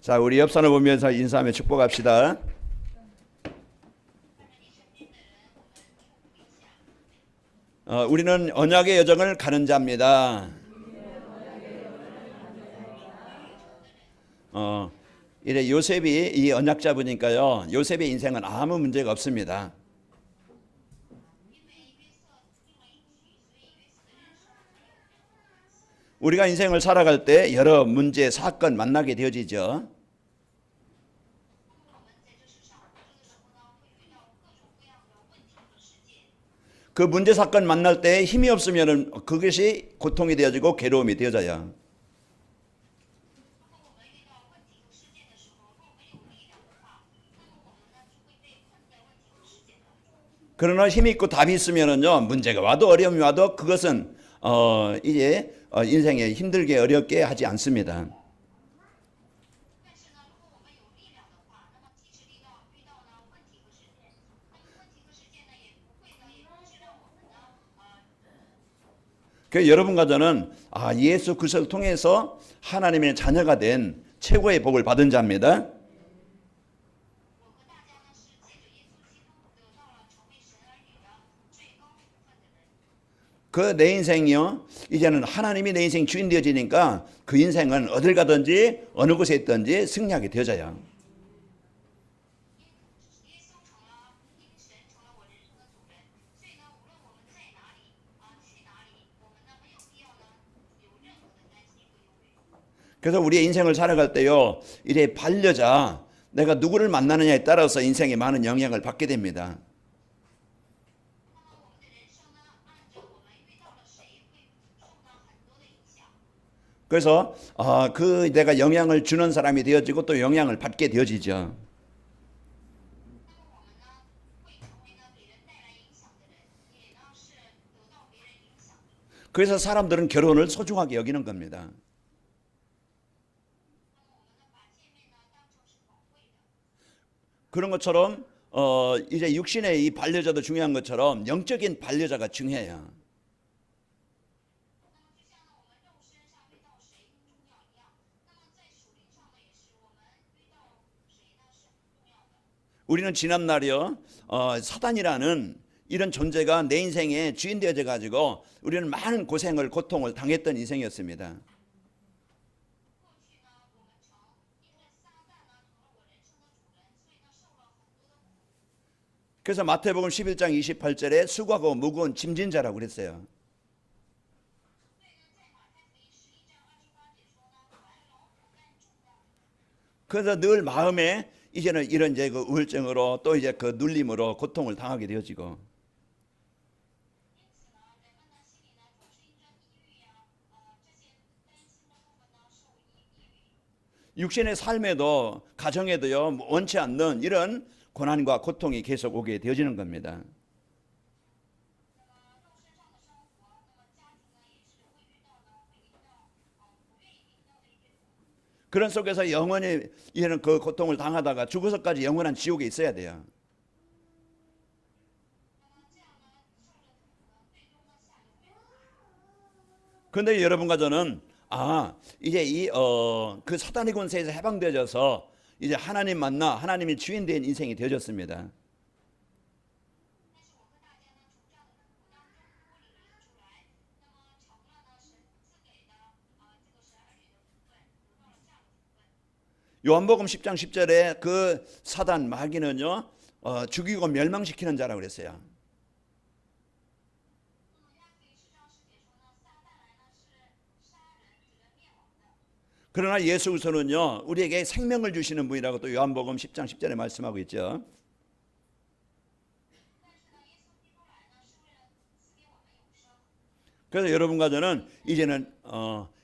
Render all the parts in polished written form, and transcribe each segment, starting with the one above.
자, 우리 옆 사람 보면서 인사하며 축복합시다. 우리는 언약의 여정을 가는 자입니다. 이래 요셉이 이 언약자분이니까요. 요셉의 인생은 아무 문제가 없습니다. 우리가 인생을 살아갈 때 여러 문제, 사건 만나게 되어지죠. 그 문제, 사건 만날 때 힘이 없으면 그것이 고통이 되어지고 괴로움이 되어져요. 그러나 힘이 있고 답이 있으면은요, 문제가 와도 어려움이 와도 그것은 이제 인생에 힘들게 어렵게 하지 않습니다. 그 여러분과 저는 예수 그리스도를 통해서 하나님의 자녀가 된 최고의 복을 받은 자입니다. 그 내 인생이요, 이제는 하나님이 내 인생 주인 되어지니까 그 인생은 어딜 가든지 어느 곳에 있든지 승리하게 되어져요. 그래서 우리의 인생을 살아갈 때요, 이래 반려자, 내가 누구를 만나느냐에 따라서 인생에 많은 영향을 받게 됩니다. 그래서 그 내가 영향을 주는 사람이 되어지고 또 영향을 받게 되어지죠. 그래서 사람들은 결혼을 소중하게 여기는 겁니다. 그런 것처럼 이제 육신의 이 반려자도 중요한 것처럼 영적인 반려자가 중요해요. 우리는 지난날이요, 사단이라는 이런 존재가 내 인생의 주인 되어져 가지고 우리는 많은 고생을 고통을 당했던 인생이었습니다. 그래서 마태복음 11장 28절에 수고하고 무거운 짐진 자라고 그랬어요. 그래서 늘 마음에 이제는 이런 이제 그 우울증으로 또 이제 그 눌림으로 고통을 당하게 되어지고, 육신의 삶에도 가정에도요, 원치 않는 이런 고난과 고통이 계속 오게 되어지는 겁니다. 그런 속에서 영원히 이런 그 고통을 당하다가 죽어서까지 영원한 지옥에 있어야 돼요. 그런데 여러분과 저는 이제 그 사단의 권세에서 해방되어져서 이제 하나님 만나 하나님이 주인 된 인생이 되어졌습니다. 요한복음 10장 10절에 그 사단 마귀는요, 죽이고 멸망시키는 자라고 그랬어요. 그러나 예수 그리스도는요, 우리에게 생명을 주시는 분이라고 또 요한복음 10장 10절에 말씀하고 있죠. 그래서 여러분과 저는 이제는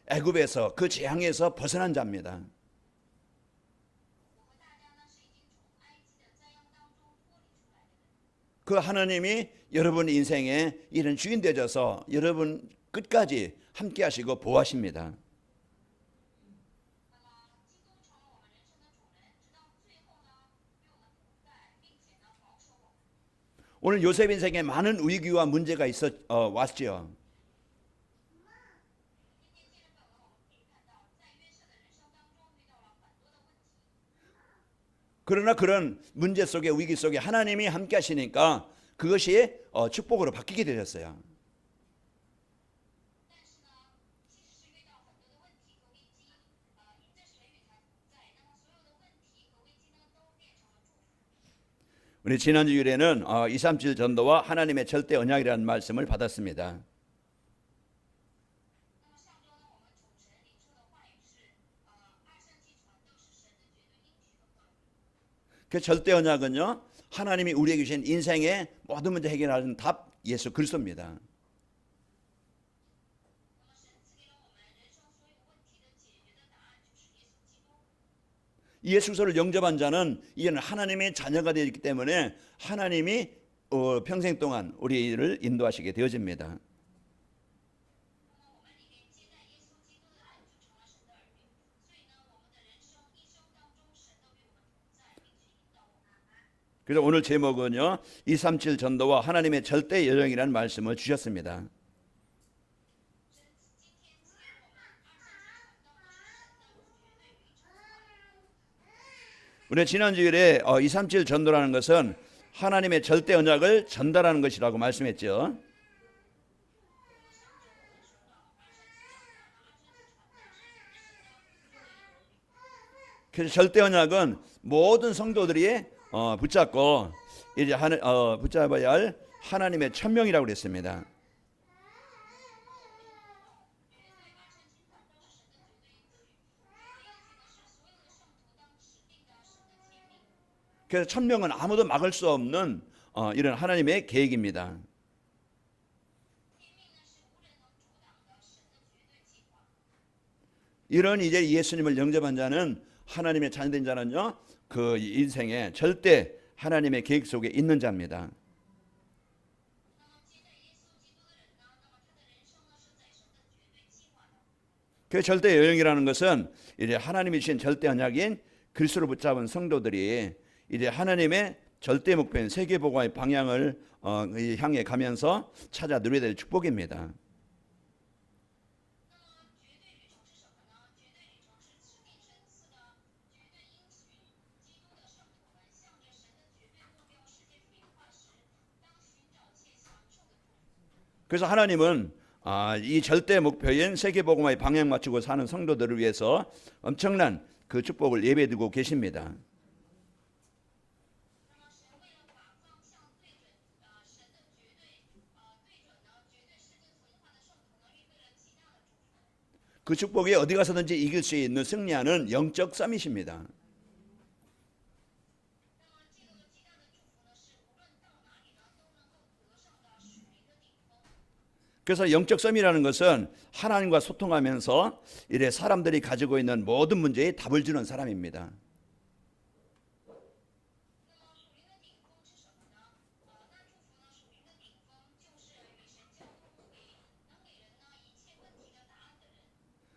애굽에서 그 재앙에서 벗어난 자입니다. 그 하나님이 여러분 인생에 이런 주인 되셔서 여러분 끝까지 함께 하시고 보호하십니다. 오늘 요셉 인생에 많은 위기와 문제가 왔죠. 그러나 그런 문제 속에 위기 속에 하나님이 함께 하시니까 그것이 축복으로 바뀌게 되셨어요. 우리 지난주 주일에는 237 전도와 하나님의 절대 언약이라는 말씀을 받았습니다. 그 절대 언약은요, 하나님이 우리에게 주신 인생의 모든 문제 해결하는 답 예수 그리스도입니다. 예수 그리스도를 영접한 자는 이제는 하나님의 자녀가 되어 있기 때문에 하나님이 평생 동안 우리를 인도하시게 되어집니다. 그래서 오늘 제목은요, 237 전도와 하나님의 절대 여정이라는 말씀을 주셨습니다. 우리 지난주일에 237 전도라는 것은 하나님의 절대 언약을 전달하는 것이라고 말씀했죠. 그래서 절대 언약은 모든 성도들이 붙잡고 이제 붙잡아야 할 하나님의 천명이라고 그랬습니다. 그래서 천명은 아무도 막을 수 없는 이런 하나님의 계획입니다. 이런 이제 예수님을 영접한 자는 하나님의 자녀된 자는요, 그 인생에 절대 하나님의 계획 속에 있는 자입니다. 그 절대 여행이라는 것은 이제 하나님이 주신 절대 언약인 그리스도를 붙잡은 성도들이 이제 하나님의 절대 목표인 세계복음의 방향을 향해 가면서 찾아 누려야 될 축복입니다. 그래서 하나님은 이 절대 목표인 세계복음의 방향 맞추고 사는 성도들을 위해서 엄청난 그 축복을 예배드리고 계십니다. 그 축복이 어디 가서든지 이길 수 있는 승리하는 영적 서밋입니다. 그래서 영적 서밋이라는 것은 하나님과 소통하면서 이래 사람들이 가지고 있는 모든 문제에 답을 주는 사람입니다.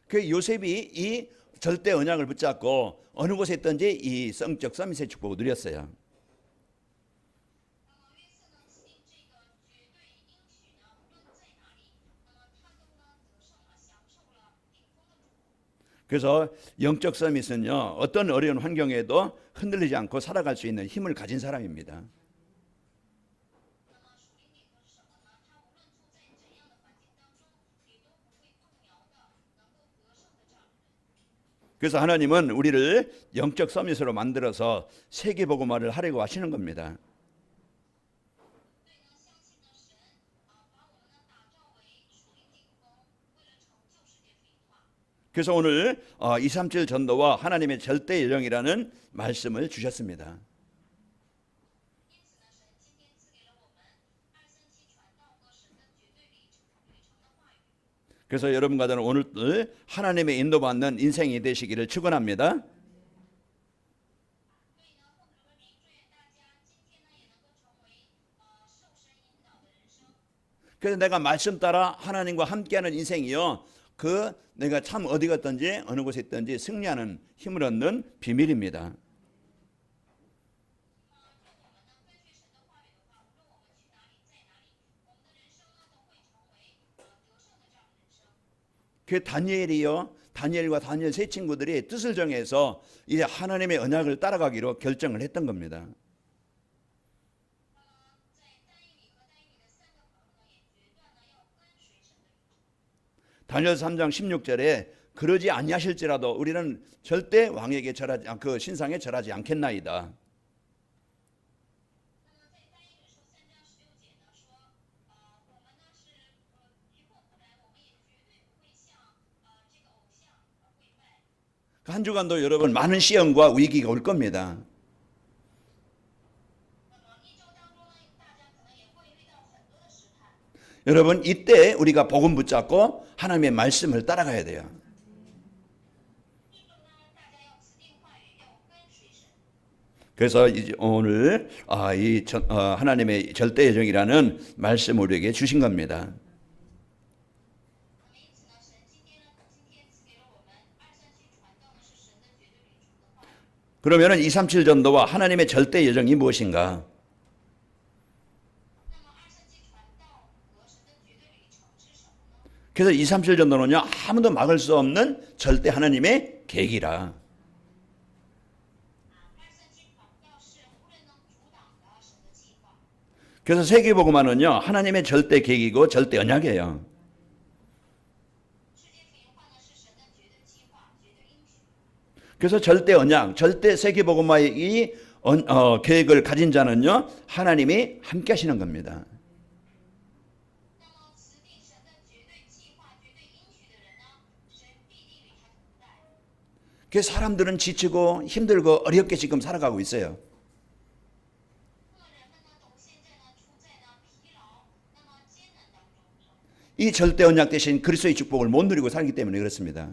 그 요셉이 이 절대 언약을 붙잡고 어느 곳에 있든지 이 성적 서밋의 축복을 누렸어요. 그래서 영적 서밋은요, 어떤 어려운 환경에도 흔들리지 않고 살아갈 수 있는 힘을 가진 사람입니다. 그래서 하나님은 우리를 영적 서밋으로 만들어서 세계복음화를 하려고 하시는 겁니다. 그래서 오늘 237 전도와 하나님의 절대 여정이라는 말씀을 주셨습니다. 그래서 여러분과 저는 오늘 하나님의 인도받는 인생이 되시기를 축원합니다. 그래서 내가 말씀 따라 하나님과 함께하는 인생이요, 그 내가 참 어디 갔든지 어느 곳에 있든지 승리하는 힘을 얻는 비밀입니다. 그 다니엘이요, 다니엘과 다니엘 세 친구들이 뜻을 정해서 이제 하나님의 언약을 따라가기로 결정을 했던 겁니다. 다니엘 3장 16절에 그러지 아니하실지라도 우리는 절대 왕에게 절하지 그 신상에 절하지 않겠나이다. 한 주간도 여러분 많은 시험과 위기가 올 겁니다. 여러분 이때 우리가 복음 붙잡고 하나님의 말씀을 따라가야 돼요. 그래서 이제 오늘 하나님의 절대 예정이라는 말씀을 우리에게 주신 겁니다. 그러면 237 전도와 하나님의 절대 예정이 무엇인가? 그래서 237 전도는요, 아무도 막을 수 없는 절대 하나님의 계획이라. 그래서 세계복음화는요, 하나님의 절대 계획이고 절대 언약이에요. 그래서 절대 언약, 절대 세계복음화의 이 계획을 가진 자는요, 하나님이 함께 하시는 겁니다. 그래서 사람들은 지치고 힘들고 어렵게 지금 살아가고 있어요. 이 절대 언약 대신 그리스도의 축복을 못 누리고 살기 때문에 그렇습니다.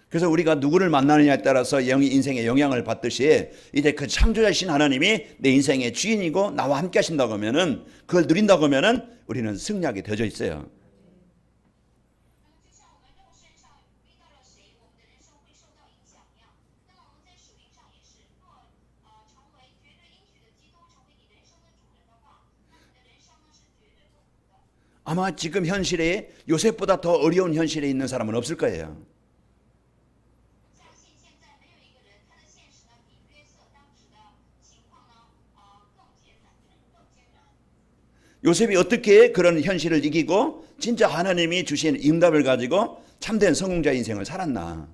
그래서 우리가 누구를 만나느냐에 따라서 인생에 영향을 받듯이 이제 그 창조자이신 하나님이 내 인생의 주인이고 나와 함께 하신다고 하면은 그걸 누린다고 하면은 우리는 승리하게 되어져 있어요. 아마 지금 현실에 요셉보다 더 어려운 현실에 있는 사람은 없을 거예요. 요셉이 어떻게 그런 현실을 이기고 진짜 하나님이 주신 응답을 가지고 참된 성공자 인생을 살았나?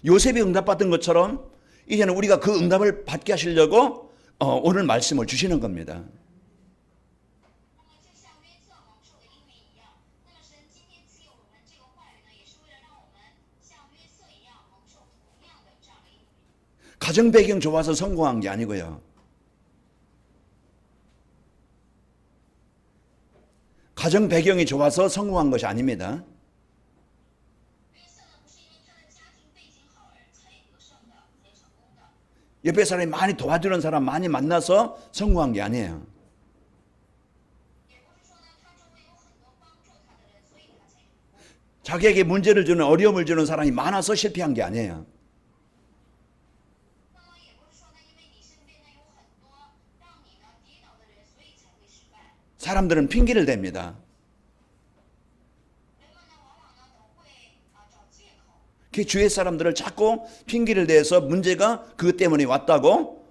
요셉이 응답받은 것처럼 이제는 우리가 그 응답을 받게 하시려고 오늘 말씀을 주시는 겁니다. 가정 배경 좋아서 성공한 게 아니고요. 가정 배경이 좋아서 성공한 것이 아닙니다. 옆에 사람이 많이 도와주는 사람 많이 만나서 성공한 게 아니에요. 자기에게 문제를 주는 어려움을 주는 사람이 많아서 실패한 게 아니에요. 사람들은 핑계를 댑니다. 그 주위의 사람들을 자꾸 핑계를 대서 문제가 그것 때문에 왔다고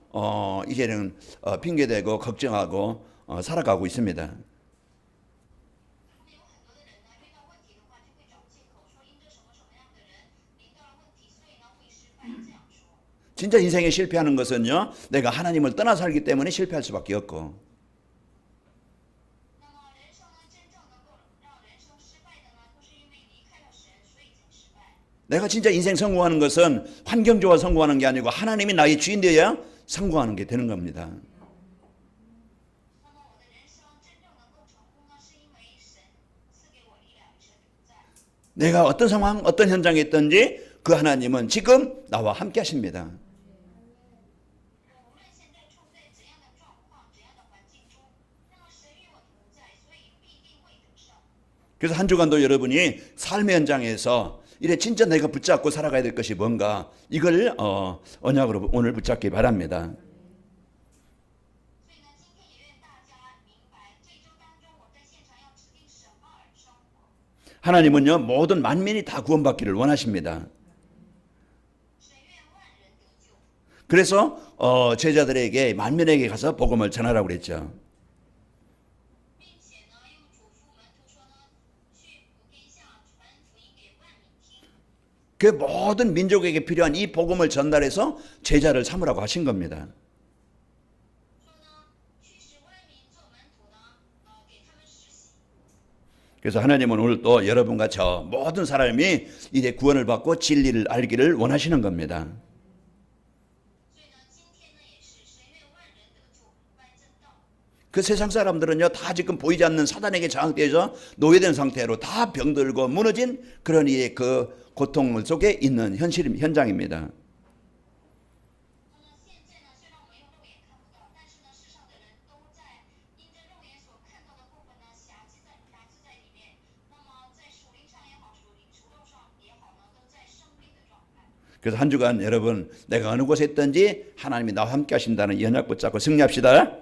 이제는 핑계대고 걱정하고 살아가고 있습니다. 진짜 인생에 실패하는 것은요, 내가 하나님을 떠나 살기 때문에 실패할 수밖에 없고, 내가 진짜 인생 성공하는 것은 환경 좋아 성공하는 게 아니고 하나님이 나의 주인 되어야 성공하는 게 되는 겁니다. 내가 어떤 상황, 어떤 현장에 있든지 그 하나님은 지금 나와 함께 하십니다. 그래서 한 주간도 여러분이 삶의 현장에서 이래 진짜 내가 붙잡고 살아가야 될 것이 뭔가 이걸 언약으로 오늘 붙잡기 바랍니다. 하나님은요 모든 만민이 다 구원받기를 원하십니다. 그래서 제자들에게 만민에게 가서 복음을 전하라고 그랬죠. 그 모든 민족에게 필요한 이 복음을 전달해서 제자를 삼으라고 하신 겁니다. 그래서 하나님은 오늘 또 여러분과 저 모든 사람이 이제 구원을 받고 진리를 알기를 원하시는 겁니다. 그 세상 사람들은요 다 지금 보이지 않는 사단에게 장악되어서 노예된 상태로 다 병들고 무너진 그런 이의 그 고통 속에 있는 현장입니다. 그래서 한 주간 여러분 내가 어느 곳에 있든지 하나님이 나와 함께 하신다는 이 언약 붙잡고 승리합시다.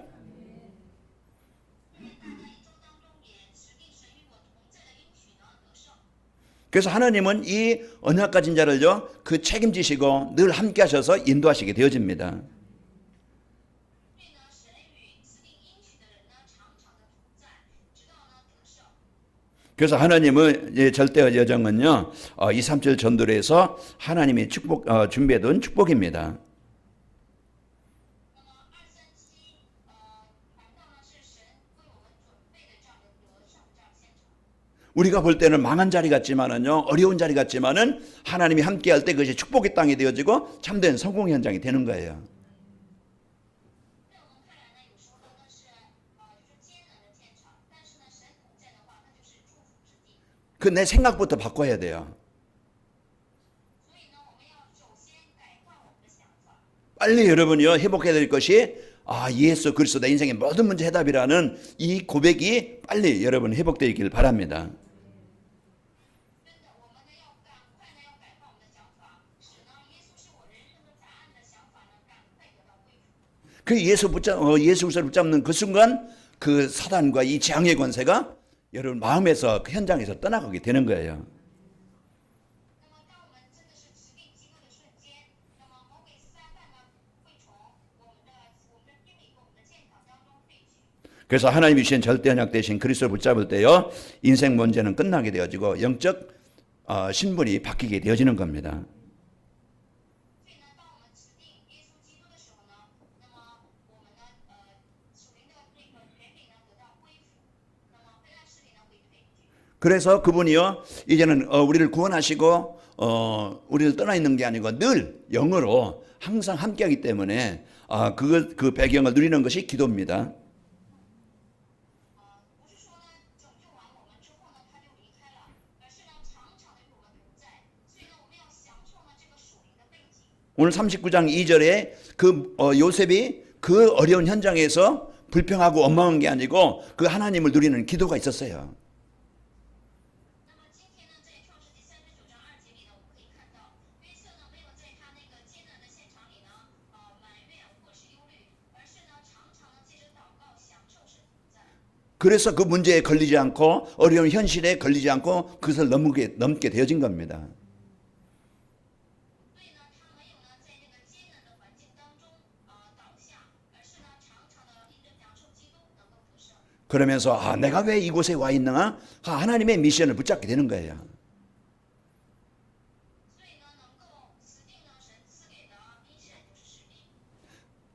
그래서 하나님은 이 언약 가진 자를요 그 책임지시고 늘 함께 하셔서 인도하시게 되어집니다. 그래서 하나님의 절대 여정은요 237 전도에서 하나님이 준비해둔 축복입니다. 우리가 볼 때는 망한 자리 같지만은요 어려운 자리 같지만은 하나님이 함께할 때 그것이 축복의 땅이 되어지고 참된 성공 현장이 되는 거예요. 그 내 생각부터 바꿔야 돼요. 빨리 여러분이요 회복해야 될 것이 예수 그리스도 내 인생의 모든 문제 해답이라는 이 고백이 빨리 여러분 회복되길 바랍니다. 그 예수 그리스도를 붙잡는 그 순간 그 사단과 이 재앙의 권세가 여러분 마음에서 그 현장에서 떠나가게 되는 거예요. 그래서 하나님이 주신 절대 언약 대신 그리스도를 붙잡을 때요 인생 문제는 끝나게 되어지고 영적 신분이 바뀌게 되어지는 겁니다. 그래서 그분이요 이제는 우리를 구원하시고 우리를 떠나 있는 게 아니고 늘 영으로 항상 함께하기 때문에 그 배경을 누리는 것이 기도입니다. 오늘 39장 2절에 그 요셉이 그 어려운 현장에서 불평하고 원망한 게 아니고 그 하나님을 누리는 기도가 있었어요. 그래서 그 문제에 걸리지 않고 어려운 현실에 걸리지 않고 그것을 넘게 되어진 겁니다. 그러면서 내가 왜 이곳에 와 있나? 하나님의 미션을 붙잡게 되는 거예요.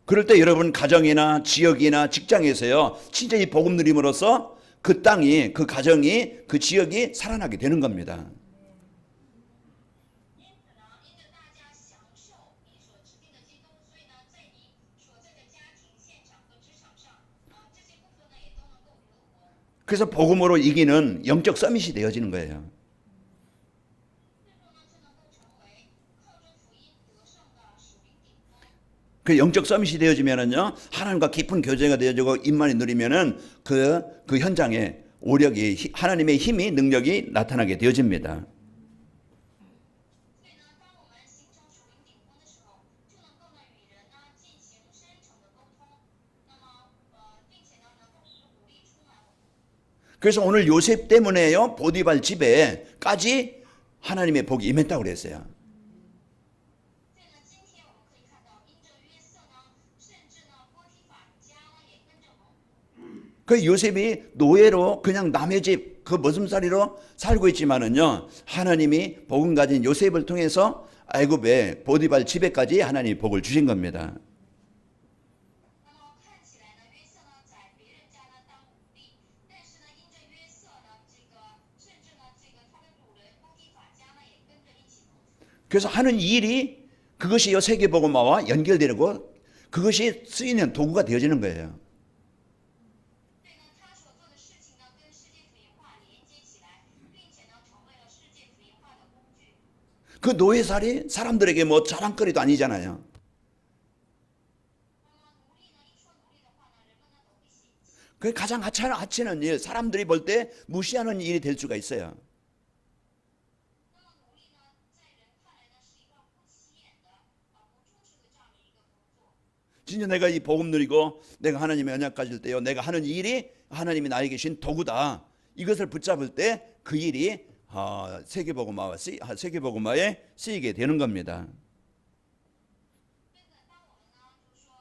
그럴 때 여러분 가정이나 지역이나 직장에서요 진짜 이 복음 누림으로써 그 땅이 그 가정이 그 지역이 살아나게 되는 겁니다. 그래서 복음으로 이기는 영적 서밋이 되어지는 거예요. 그 영적 서밋이 되어지면은요 하나님과 깊은 교제가 되어지고 임만이 누리면은 그 현장에 오력이 하나님의 힘이 능력이 나타나게 되어집니다. 그래서 오늘 요셉 때문에요, 보디발 집에까지 하나님의 복이 임했다고 그랬어요. 所以呢，今天我们可以看到，因着约瑟呢，甚至呢，波提法家呢也跟着蒙福。 그 요셉이 노예로 그냥 남의 집 그 머슴살이로 살고 있지만은요, 하나님이 복음 가진 요셉을 통해서 애굽의 보디발 집에까지 하나님이 복을 주신 겁니다. 那么看起来呢，约瑟呢在别人家呢当奴隶，但是呢，因着约瑟呢，甚至呢，他的主人波提法家呢也跟着一起蒙福。 그래서 하는 일이 그것이 세계복음화와 연결되고 그것이 쓰이는 도구가 되어지는 거예요. 所以呢，他所做的事情呢，跟世界福音化连接起来，并且呢，成为了世界福音化的工具。 그 노예살이 사람들에게 뭐 자랑거리도 아니잖아요. 那么奴隶呢，一说奴隶的话呢，人们呢都会嫌弃。 그 가장 하찮은 일, 사람들이 볼 때 무시하는 일이 될 수가 있어요. 那么奴隶呢，在人看来呢，是一个不起眼的、不重视的这样的一个工作。 진짜 내가 이 복음 누리고 내가 하나님의 언약 가질 때요, 내가 하는 일이 하나님이 나에게 주신 도구다. 이것을 붙잡을 때 그 일이 세계복음화에 쓰이게 되는 겁니다. 对的，当我们呢，就是说，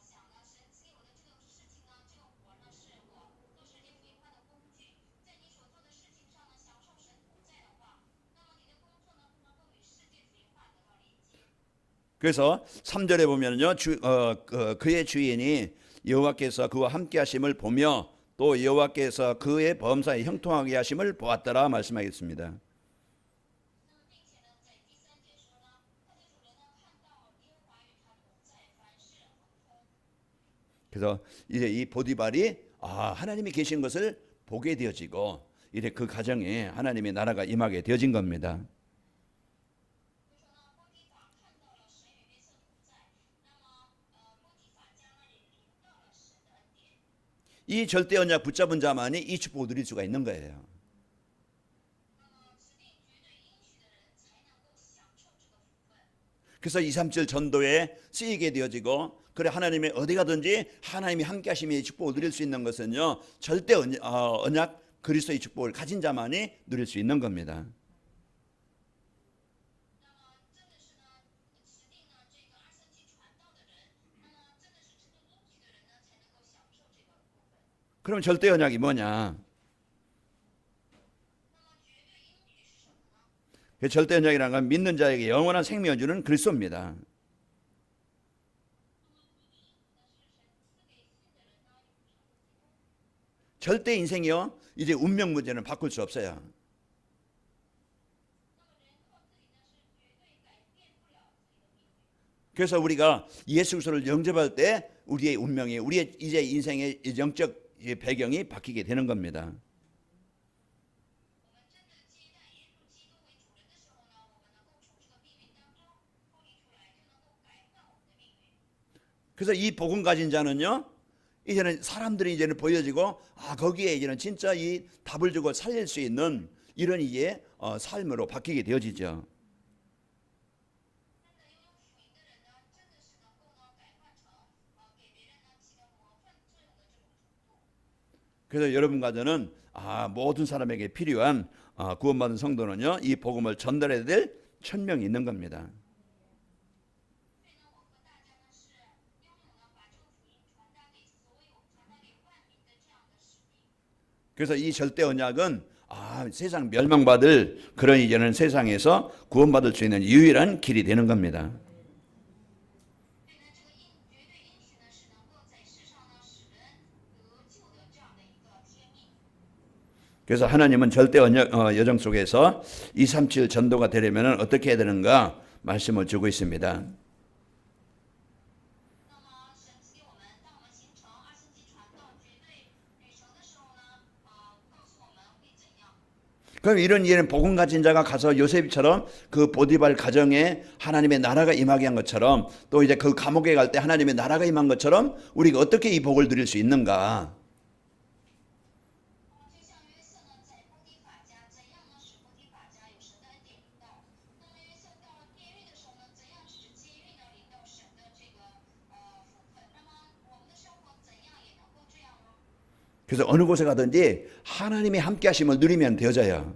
想呢，神赐给我的这个事情呢，这个活呢，是我做世界福音化的工具，在你所做的事情上呢，享受神同在的话，那么你的工作呢，不能够与世界福音化得到连接。 그래서 3절에 보면요, 그의 주인이 여호와께서 그와 함께 하심을 보며 또 여호와께서 그의 범사에 형통하게 하심을 보았더라 말씀하겠습니다. 那么，并且呢，在第三节说呢，他的主人呢，看到耶和华与他同在，凡事亨通。 그래서 이제 이 보디발이 하나님이 계신 것을 보게 되어지고 이제 그 가정에 하나님의 나라가 임하게 되어진 겁니다. 就说呢，波提法看到了神与约瑟同在，那么，波提法家呢也临到了神的恩典。 이 절대 언약 붙잡은 자만이 이 축복을 누릴 수가 있는 거예요. 那么，指定绝对应许的人才能够享受这个福分。 그래서 237 전도에 쓰이게 되어지고 그래 하나님의 어디 가든지 하나님이 함께 하심의 이 축복을 누릴 수 있는 것은요, 절대 언약 그리스도의 축복을 가진 자만이 누릴 수 있는 겁니다. 那么，真的是呢，指定呢这个237传道的人，那么真的是指定应许的人呢，才能够享受这个部分。 그럼 절대 언약이 뭐냐? 那么，绝对应许是什么呢？ 그 절대 언약이라는 건 믿는 자에게 영원한 생명을 주는 그리스도입니다. 절대 인생이요, 이제 운명 문제는 바꿀 수 없어요. 那么，人靠自己呢是绝对改变不了自己的命运。 그래서 우리가 예수 그리스도를 영접할 때 우리의 운명이, 우리의 이제 인생의 영적 배경이 바뀌게 되는 겁니다. 我们真的接待耶稣基督为主人的时候呢，我们能够从这个命运当中脱离出来，就能够改换我们的命运。 그래서 이 복음 가진 자는요, 이제는 사람들이 이제는 보여지고 거기에 이제는 진짜 이 답을 주고 살릴 수 있는 이런 이제 삶으로 바뀌게 되어지죠. 真的拥有福音的人呢，真的是能够呢改换成给别人呢起到模范作用的这种程度。 그래서 여러분과 저는 모든 사람에게 필요한 구원받은 성도는요, 이 복음을 전달해야 될 천명이 있는 겁니다. 所以呢，我和大家呢是拥有呢把这个福音传达给万民的这样的使命。 그래서 이 절대 언약은 세상 멸망받을 그런 이제는 세상에서 구원받을 수 있는 유일한 길이 되는 겁니다. 所以呢，这个绝对应许呢是能够在世上呢使人得救的这样的一个天命。 그래서 하나님은 절대 언약 여정 속에서 237 전도가 되려면 어떻게 해야 되는가 말씀을 주고 있습니다. 那么神赐给我们，当我们形成237传道绝对旅程的时候呢，告诉我们会怎样。 그럼 이런 이해는 복음 가진 자가 가서 요셉처럼 그 보디발 가정에 하나님의 나라가 임하게 한 것처럼 또 이제 그 감옥에 갈 때 하나님의 나라가 임한 것처럼 우리가 어떻게 이 복을 누릴 수 있는가? 就像约瑟呢，在波提法家，怎样呢使波提法家有神的恩典领到？那么约瑟到了监狱的时候呢，怎样使监狱呢领到神的这个福分？那么我们的生活怎样也能够这样呢？ 그래서 어느 곳에 가든지 하나님이 함께 하심을 누리면 되어져요.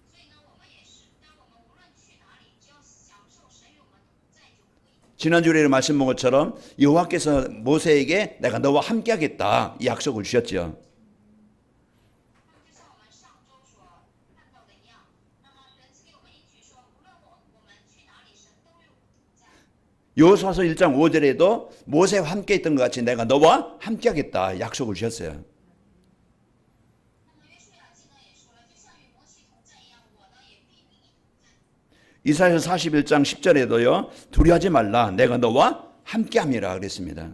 所以呢，我们也是，当我们无论去哪里，只要享受神与我们同在就可以。 지난주에 말씀 본 것처럼 여호와께서 모세에게 내가 너와 함께 하겠다 이 약속을 주셨죠. 就像我们上周所看到的一样，那么神赐给我们应许说，无论我们去哪里，神都与我们同在。 여호수아서 1장 5절에도 모세와 함께 있던 것 같이 내가 너와 함께 하겠다 약속을 주셨어요. 那么约书亚记呢也说了，就像与摩西同在一样，我呢也必与你同在。 이사야서 41장 10절에도요. 두려워하지 말라 내가 너와 함께 함이라 그랬습니다.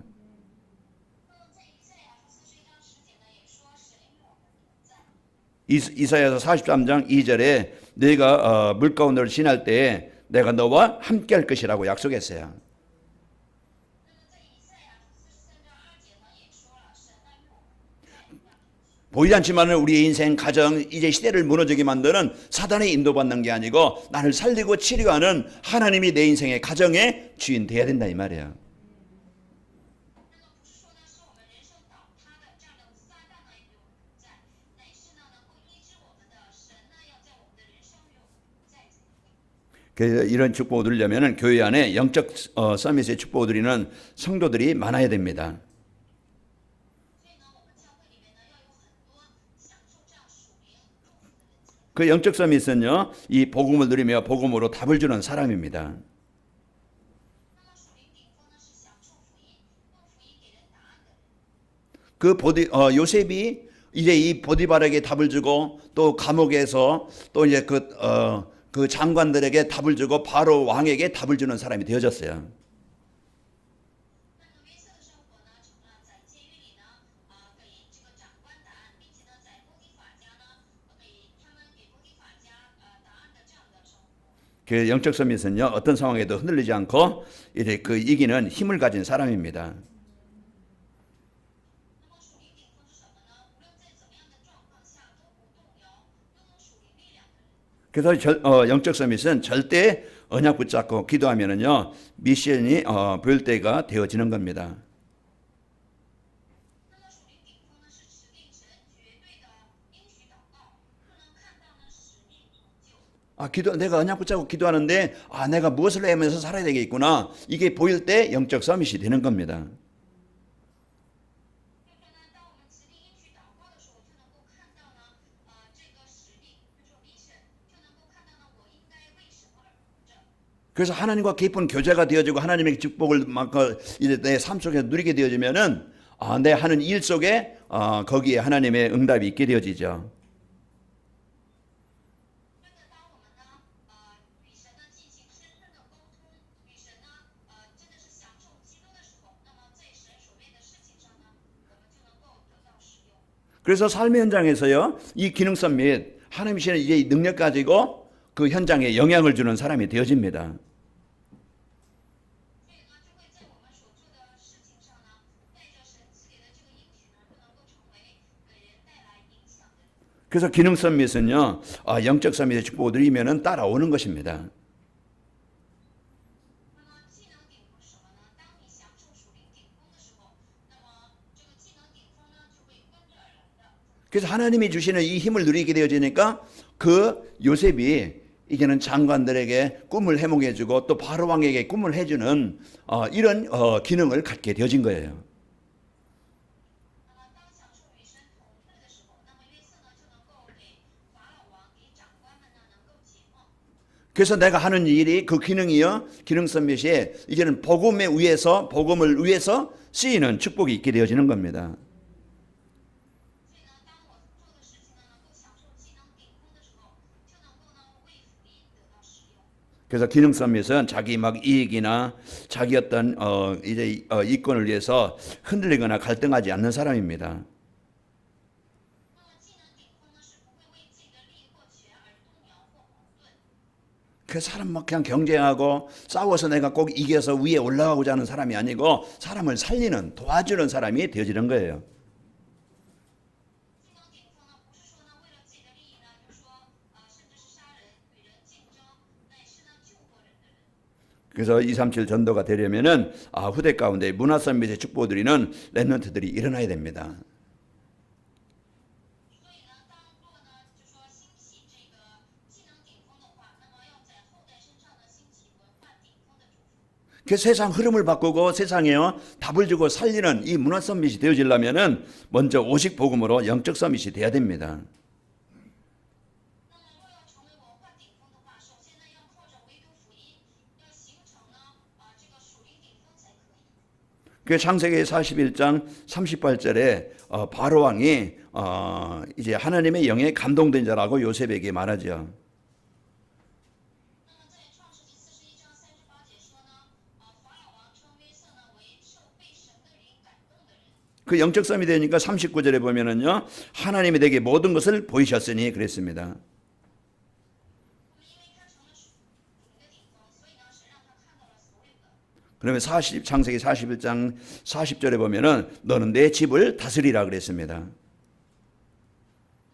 在以赛亚书41章10节呢也说，神与我们同在。 이사야서 43장 2절에 너희가 물 가운데를 지날 때에 내가 너와 함께 할 것이라고 약속했어요. 那么在以赛亚书43章2节呢也说了，神呢与我们同在。 보이지 않지만 우리의 인생, 가정, 이제 시대를 무너지게 만드는 사단의 인도받는 게 아니고 나를 살리고 치료하는 하나님이 내 인생의 가정의 주인 돼야 된다 이 말이에요. 那么不是说呢，是我们人生倒塌的这样的撒旦呢与我们同在，乃是呢能够医治我们的神呢要在我们的人生与我们同在。 그래서 이런 축복을 누리려면 교회 안에 영적 서밋의 축복을 누리는 성도들이 많아야 됩니다. 所以呢，我们教会里面呢要有很多享受这样属灵祝福的人才。 그 영적 서밋은요, 이 복음을 누리며 복음으로 답을 주는 사람입니다. 那么属灵顶峰呢是享受福音，用福音给人答案的人。 그 요셉이 이제 이 보디발에게 답을 주고 또 감옥에서 또 이제 그 장관들에게 답을 주고 바로 왕에게 답을 주는 사람이 되어졌어요. 那么约瑟的生活呢，成了在监狱里呢，给这个长官答案，并且呢，在波提法家呢，给波提法家答案的这样的生活。 그 영적 서밋은요, 어떤 상황에도 흔들리지 않고 이제 그 이기는 힘을 가진 사람입니다. 那么属灵顶峰是什么呢？无论在怎么样的状况下都不动摇，都能属灵力量的人。 그래서 영적 서밋은 절대 언약 붙잡고 기도하면은요, 미션이 보일 때가 되어지는 겁니다. 那么属灵顶峰呢，是指定神绝对的应许祷告，就能看到呢使命成就。 내가 언약 붙잡고 기도하는데, 내가 무엇을 하면서 살아야 되겠구나. 이게 보일 때 영적 서밋이 되는 겁니다. 就说呢，当我们持定应许祷告的时候，就能够看到呢，这个使命，就说mission，就能够看到呢，我应该为什么而活着。 그래서 하나님과 깊은 교제가 되어지고 하나님의 축복을 막 이제 내 삶 속에서 누리게 되어지면은 내 하는 일 속에 거기에 하나님의 응답이 있게 되어지죠. 真的，当我们呢，与神呢进行深深的沟通，与神呢，真的是享受基督的时候，那么在神所愿的事情上呢，我们就能够得到使用。 그래서 삶의 현장에서요, 이 기능성 및 하나님이시는 이제 이 능력 가지고 그 현장에 영향을 주는 사람이 되어집니다. 所以呢，就会在我们所做的事情上呢，带着神赐给的这个应许呢，就能够成为给人带来影响的人。 그래서 기능성 밋은요, 영적 서밋의 축복을 누리면은 따라오는 것입니다. 那么技能顶峰是什么呢？当你享受属灵顶峰的时候，那么这个技能顶峰呢就会跟着而来的。 그래서 하나님이 주시는 이 힘을 누리게 되어지니까 그 요셉이 이제는 장관들에게 꿈을 해몽해주고 또 바로 왕에게 꿈을 해주는 이런 기능을 갖게 되어진 거예요. 那么当享受与神同在的时候，那么约瑟呢就能够给法老王、给长官们呢能够解梦。 그래서 내가 하는 일이 그 기능이요, 기능성 밋이 이제는 복음을 위해서 쓰이는 축복이 있게 되어지는 겁니다. 所以呢，当我做的事情呢能够享受技能顶峰的时候，就能够呢为福音得到使用。 그래서 기능성 밋은 자기 막 이익이나 자기 어떤 이제 이권을 위해서 흔들리거나 갈등하지 않는 사람입니다. 那么技能顶峰呢是不会为自己的利益或权而动摇或矛盾。 그 사람 막 그냥 경쟁하고 싸워서 내가 꼭 이겨서 위에 올라가고자 하는 사람이 아니고 사람을 살리는 도와주는 사람이 되어지는 거예요. 技能顶峰呢不是说呢为了自己的利益呢，就是说甚至是杀人、与人竞争，乃是呢救活人的人。 그래서 237 전도가 되려면은 후대 가운데 문화 서밋의 축복을 드리는 렘넌트들이 일어나야 됩니다. 그 세상 흐름을 바꾸고 세상에요 답을 주고 살리는 이 문화 서밋이 되어지려면은 먼저 오직 복음으로 영적 서밋이 돼야 됩니다. 那么，若要成为文化顶峰的话，首先呢，要靠着唯独福音，要形成呢，这个属灵顶峰才可以。 그 창세기 41장 38절에 바로 왕이 이제 하나님의 영에 감동된 자라고 요셉에게 말하죠. 那么在创世纪41章38节说呢，法老王称约瑟呢为受被神的灵感动的人。 그 영적 썸이 되니까 39절에 보면은요 하나님이 내게 모든 것을 보이셨으니 그랬습니다. 那么因为他成了属灵的顶峰，所以呢，神让他看到了所有的。 그러면 창세기 41장 40절에 보면은 너는 내 집을 다스리라 그랬습니다. 那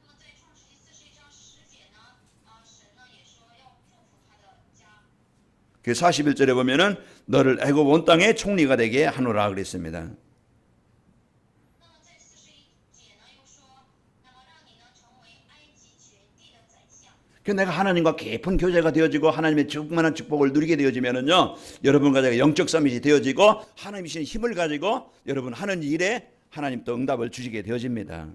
么在创世纪41章10节呢，神呢也说要祝福他的家。 그 41절에 보면은 너를 애굽 온 땅의 총리가 되게 하노라 그랬습니다. 那么在41节呢又说，那么让你呢成为埃及全地的宰相。 그 내가 하나님과 깊은 교제가 되어지고 하나님의 충만한 축복을 누리게 되어지면은요 여러분과 제가 영적 서밋이 되어지고 하나님이신 힘을 가지고 여러분 하는 일에 하나님 또 응답을 주시게 되어집니다. 那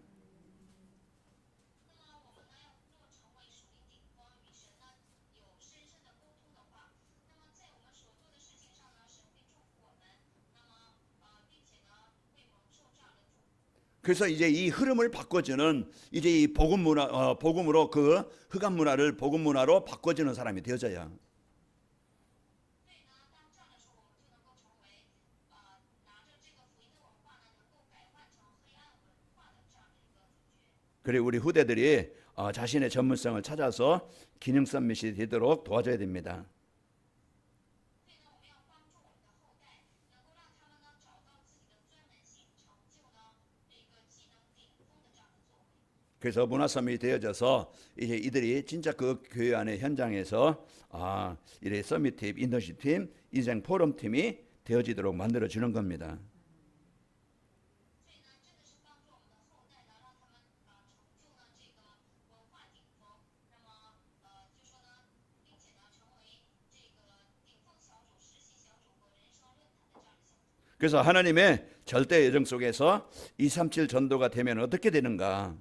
么我们呢要成为属灵顶峰，与神呢有深深的沟通的话，那么在我们所做的事情上呢，神会祝福我们，那么并且呢会蒙受这样的祝福。 그래서 이제 이 흐름을 바꿔주는 이제 이 복음 문화 복음으로 그 흑암 문화를 복음 문화로 바꿔주는 사람이 되어져야. 所以呢，当这样的时候，我们就能够成为拿着这个福音的文化呢，能够改换成黑暗文化的这样的一个主角。 그리고 우리 후대들이 자신의 전문성을 찾아서 기능 서밋이 되도록 도와줘야 됩니다. 所以呢，我们要帮助我们的后代，能够让他们呢找到自己的专门性，成就呢这个技能顶峰的这样的作为。 그래서 문화 서밋이 되어져서 이제 이들이 진짜 그 교회 안의 현장에서 이래 서밋 팀, 인턴십 팀, 인생 포럼 팀이 되어지도록 만들어 주는 겁니다. 所以呢，真的是帮助我们的后代呢，让他们成就呢这个文化顶峰。那么就说呢，并且呢成为这个顶峰小组、实习小组和人生论坛的这样的小组。 그래서 하나님의 절대 예정 속에서 237 전도가 되면 어떻게 되는가?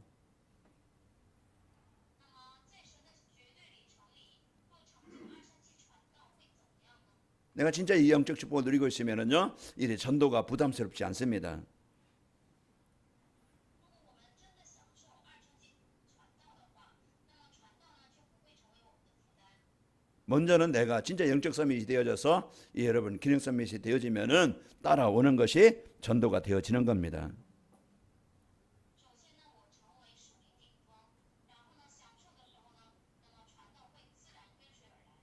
那么在神的绝对里成立，若成就237传道会怎么样呢？ 내가 진짜 이 영적 축복을 누리고 있으면은요, 이래 전도가 부담스럽지 않습니다. 如果我们真的享受237传道的话，那么传道呢就不会成为我们的负担。 먼저는 내가 진짜 영적 서밋이 되어져서 여러분 기능 서밋이 되어지면은 따라오는 것이 전도가 되어지는 겁니다. 首先呢，我成为属灵顶峰，然后呢，享受的时候呢，那么传道会自然跟随而来。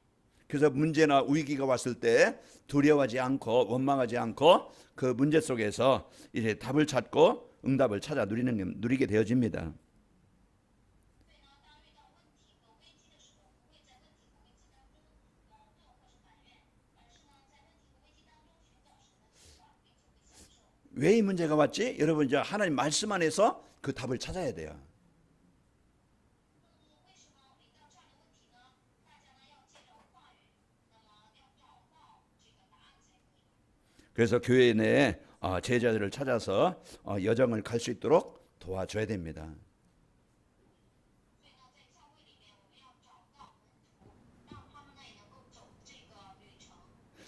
그래서 문제나 위기가 왔을 때 두려워하지 않고 원망하지 않고 그 문제 속에서 이제 답을 찾고 응답을 찾아 누리게 되어집니다. 所以呢，当遇到问题和危机的时候，不会在问题和危机当中矛盾或是埋怨，而是呢，在问题和危机当中寻找神的计划，并且会享受。 왜 이 문제가 왔지? 여러분 이제 하나님 말씀 안에서 그 답을 찾아야 돼요. 那么为什么遇到这样的问题呢？大家呢要借着话语，那么要找到这个答案才可以。 그래서 교회 내에 제자들을 찾아서 여정을 갈 수 있도록 도와줘야 됩니다. 所以呢，在教会里面，我们要找到门徒，让他们呢也能够走这个旅程。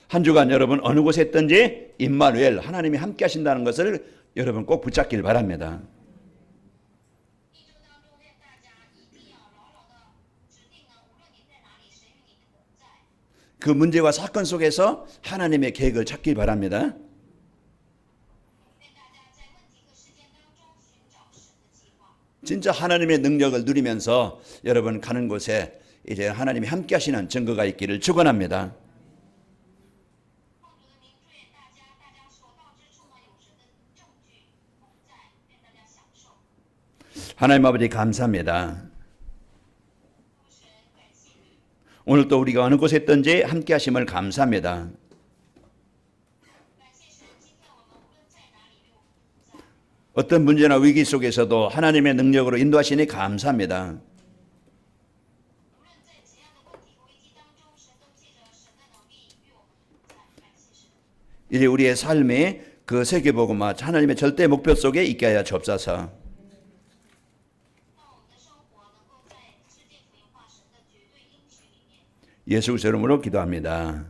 한 주간 여러분 어느 곳에 있든지 임마누엘 하나님이 함께 하신다는 것을 여러분 꼭 붙잡길 바랍니다. 一周当中，愿大家一定要牢牢的指定呢，无论你在哪里，神与你同在。 그 문제와 사건 속에서 하나님의 계획을 찾길 바랍니다. 愿大家在问题和事件当中寻找神的计划。 진짜 하나님의 능력을 누리면서 여러분 가는 곳에 이제 하나님이 함께 하시는 증거가 있기를 축원합니다. 奉主的名祝愿大家所到之处呢有神的证据同在，愿大家享受。 하나님 아버지 감사합니다. 父神，感谢你。 오늘 또 우리가 어느 곳에 있든지 함께 하심을 감사합니다. 感谢神，今天我们无论在哪里与我们同在。 어떤 문제나 위기 속에서도 하나님의 능력으로 인도하시니 감사합니다. 无论在怎样的问题和危机当中，神都借着神的能力与我们同在。感谢神。 이제 우리의 삶이 그 세계복음화 하나님의 절대 목표 속에 있게 하여 주옵소서. 让我们的生活能够在世界福音化神的绝对应许里面。 예수 그리스도 이름으로 기도합니다.